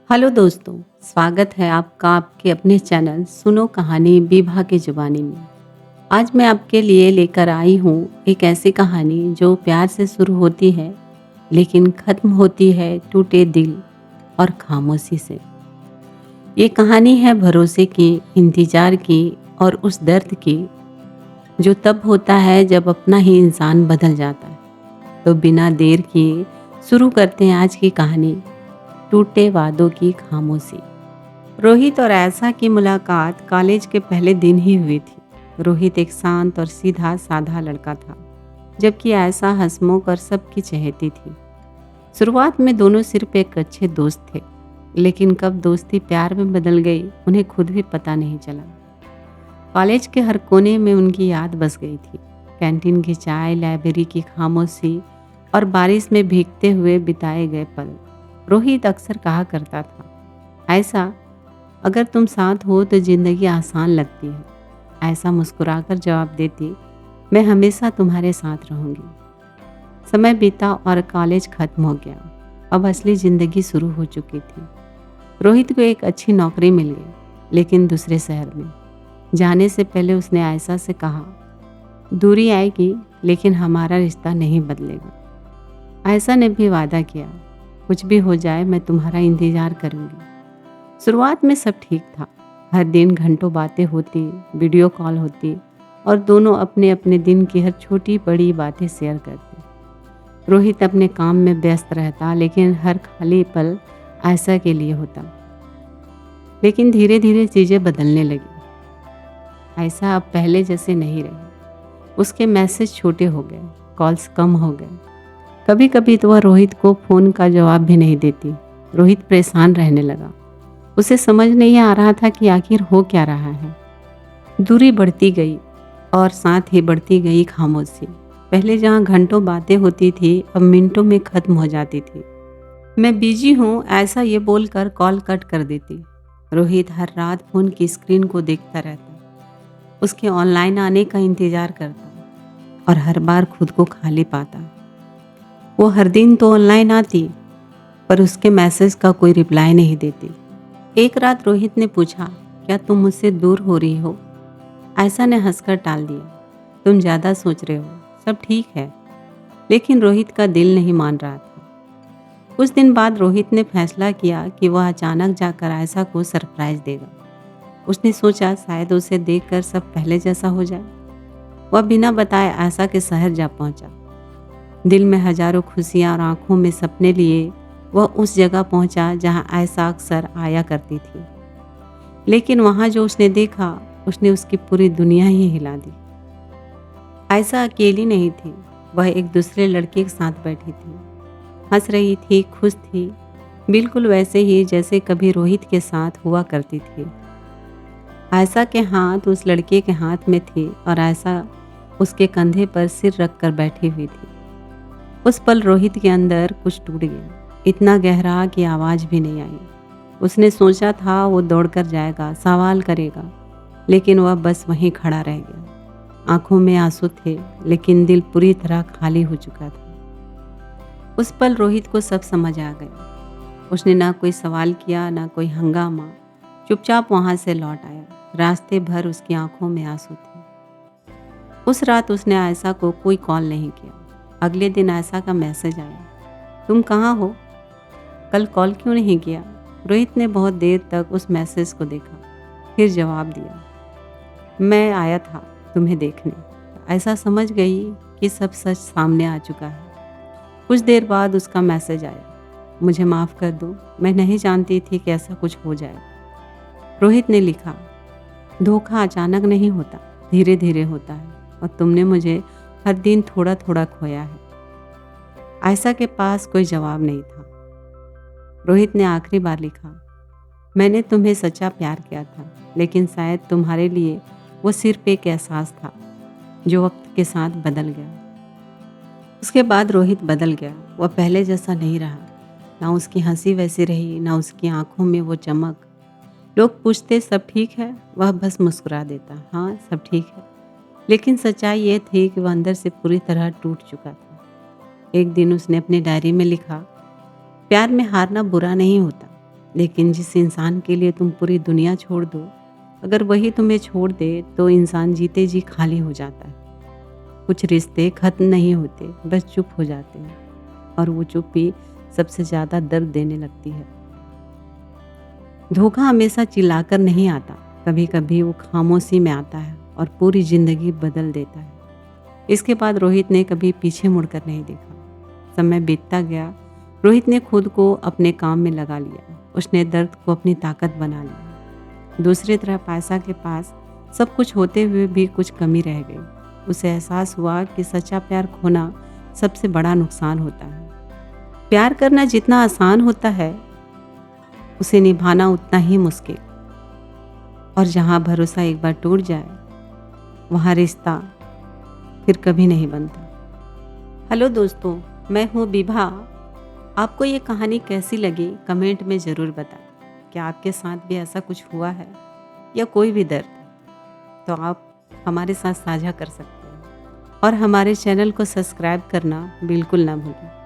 Hello दोस्तों, स्वागत है आपका आपके अपने चैनल सुनो कहानी विभा की जुबानी में। आज मैं आपके लिए लेकर आई हूँ एक ऐसी कहानी जो प्यार से शुरू होती है लेकिन ख़त्म होती है टूटे दिल और खामोशी से। ये कहानी है भरोसे की, इंतज़ार की और उस दर्द की जो तब होता है जब अपना ही इंसान बदल जाता है। तो बिना देर किए शुरू करते हैं आज की कहानी, टूटे वादों की खामोशी। रोहित और आयशा की मुलाकात कॉलेज के पहले दिन ही हुई थी। रोहित एक शांत और सीधा साधा लड़का था, जबकि आयशा हंसमुख और सबकी चहेती थी। शुरुआत में दोनों सिर्फ एक अच्छे दोस्त थे, लेकिन कब दोस्ती प्यार में बदल गई उन्हें खुद भी पता नहीं चला। कॉलेज के हर कोने में उनकी याद बस गई थी। कैंटीन की चाय, लाइब्रेरी की खामोशी और बारिश में भीगते हुए बिताए गए पल। रोहित अक्सर कहा करता था, आयशा अगर तुम साथ हो तो ज़िंदगी आसान लगती है। आयशा मुस्कुराकर जवाब देती, मैं हमेशा तुम्हारे साथ रहूँगी। समय बीता और कॉलेज खत्म हो गया। अब असली ज़िंदगी शुरू हो चुकी थी। रोहित को एक अच्छी नौकरी मिल गई, लेकिन दूसरे शहर में। जाने से पहले उसने आयशा से कहा, दूरी आएगी लेकिन हमारा रिश्ता नहीं बदलेगा। आयशा ने भी वादा किया, कुछ भी हो जाए मैं तुम्हारा इंतज़ार करूँगी। शुरुआत में सब ठीक था। हर दिन घंटों बातें होती, वीडियो कॉल होती और दोनों अपने अपने दिन की हर छोटी बड़ी बातें शेयर करते। रोहित अपने काम में व्यस्त रहता, लेकिन हर खाली पल आयशा के लिए होता। लेकिन धीरे धीरे चीज़ें बदलने लगी। आयशा अब पहले जैसे नहीं रही। उसके मैसेज छोटे हो गए, कॉल्स कम हो गए। कभी कभी तो वह रोहित को फ़ोन का जवाब भी नहीं देती। रोहित परेशान रहने लगा। उसे समझ नहीं आ रहा था कि आखिर हो क्या रहा है। दूरी बढ़ती गई और साथ ही बढ़ती गई खामोशी। पहले जहाँ घंटों बातें होती थी, अब मिनटों में ख़त्म हो जाती थी। मैं बिजी हूँ ऐसा ये बोलकर कॉल कट कर देती। रोहित हर रात फ़ोन की स्क्रीन को देखता रहता, उसके ऑनलाइन आने का इंतज़ार करता और हर बार खुद को खाली पाता। वो हर दिन तो ऑनलाइन आती, पर उसके मैसेज का कोई रिप्लाई नहीं देती। एक रात रोहित ने पूछा, क्या तुम मुझसे दूर हो रही हो? आयशा ने हंसकर टाल दिया, तुम ज़्यादा सोच रहे हो, सब ठीक है। लेकिन रोहित का दिल नहीं मान रहा था। कुछ दिन बाद रोहित ने फैसला किया कि वह अचानक जाकर आयशा को सरप्राइज देगा। उसने सोचा शायद उसे देखकर सब पहले जैसा हो जाए। वह बिना बताए आयशा के शहर जा पहुंचा। दिल में हजारों खुशियां और आंखों में सपने लिए वह उस जगह पहुंचा जहां आयशा अक्सर आया करती थी। लेकिन वहां जो उसने देखा, उसने उसकी पूरी दुनिया ही हिला दी। आयशा अकेली नहीं थी, वह एक दूसरे लड़के के साथ बैठी थी, हंस रही थी, खुश थी, बिल्कुल वैसे ही जैसे कभी रोहित के साथ हुआ करती थी। आयशा के हाथ उस लड़के के हाथ में थी और आयशा उसके कंधे पर सिर रखकर बैठी हुई थी। उस पल रोहित के अंदर कुछ टूट गया, इतना गहरा कि आवाज़ भी नहीं आई। उसने सोचा था वो दौड़कर जाएगा, सवाल करेगा, लेकिन वह बस वहीं खड़ा रह गया। आंखों में आंसू थे, लेकिन दिल पूरी तरह खाली हो चुका था। उस पल रोहित को सब समझ आ गया। उसने ना कोई सवाल किया, ना कोई हंगामा, चुपचाप वहाँ से लौट आया। रास्ते भर उसकी आंखों में आंसू थे। उस रात उसने आयशा को कोई कॉल नहीं किया। अगले दिन आयशा का मैसेज आया, तुम कहाँ हो? कल कॉल क्यों नहीं किया? रोहित ने बहुत देर तक उस मैसेज को देखा, फिर जवाब दिया, मैं आया था तुम्हें देखने। आयशा समझ गई कि सब सच सामने आ चुका है। कुछ देर बाद उसका मैसेज आया, मुझे माफ़ कर दो, मैं नहीं जानती थी कि ऐसा कुछ हो जाएगा। रोहित ने लिखा, धोखा अचानक नहीं होता, धीरे धीरे होता है और तुमने मुझे हर दिन थोड़ा थोड़ा खोया है। आयशा के पास कोई जवाब नहीं था। रोहित ने आखिरी बार लिखा, मैंने तुम्हें सच्चा प्यार किया था, लेकिन शायद तुम्हारे लिए वो सिर्फ एक एहसास था जो वक्त के साथ बदल गया। उसके बाद रोहित बदल गया। वह पहले जैसा नहीं रहा। ना उसकी हंसी वैसी रही, ना उसकी आंखों में वो चमक। लोग पूछते सब ठीक है, वह बस मुस्कुरा देता, हाँ सब ठीक है। लेकिन सच्चाई ये थी कि वह अंदर से पूरी तरह टूट चुका था। एक दिन उसने अपनी डायरी में लिखा, प्यार में हारना बुरा नहीं होता, लेकिन जिस इंसान के लिए तुम पूरी दुनिया छोड़ दो, अगर वही तुम्हें छोड़ दे तो इंसान जीते जी खाली हो जाता है। कुछ रिश्ते खत्म नहीं होते, बस चुप हो जाते हैं, और वो चुप्पी सबसे ज़्यादा दर्द देने लगती है। धोखा हमेशा चिल्लाकर नहीं आता, कभी कभी वो खामोशी में आता है और पूरी ज़िंदगी बदल देता है। इसके बाद रोहित ने कभी पीछे मुड़कर नहीं देखा। समय बीतता गया, रोहित ने खुद को अपने काम में लगा लिया। उसने दर्द को अपनी ताकत बना लिया। दूसरी तरफ पैसा के पास सब कुछ होते हुए भी कुछ कमी रह गई। उसे एहसास हुआ कि सच्चा प्यार खोना सबसे बड़ा नुकसान होता है। प्यार करना जितना आसान होता है, उसे निभाना उतना ही मुश्किल। और जहाँ भरोसा एक बार टूट जाए, वहाँ रिश्ता फिर कभी नहीं बनता। हेलो दोस्तों, मैं हूँ विभा। आपको ये कहानी कैसी लगी कमेंट में ज़रूर बताएं। क्या आपके साथ भी ऐसा कुछ हुआ है या कोई भी दर्द, तो आप हमारे साथ साझा कर सकते हैं। और हमारे चैनल को सब्सक्राइब करना बिल्कुल ना भूलें।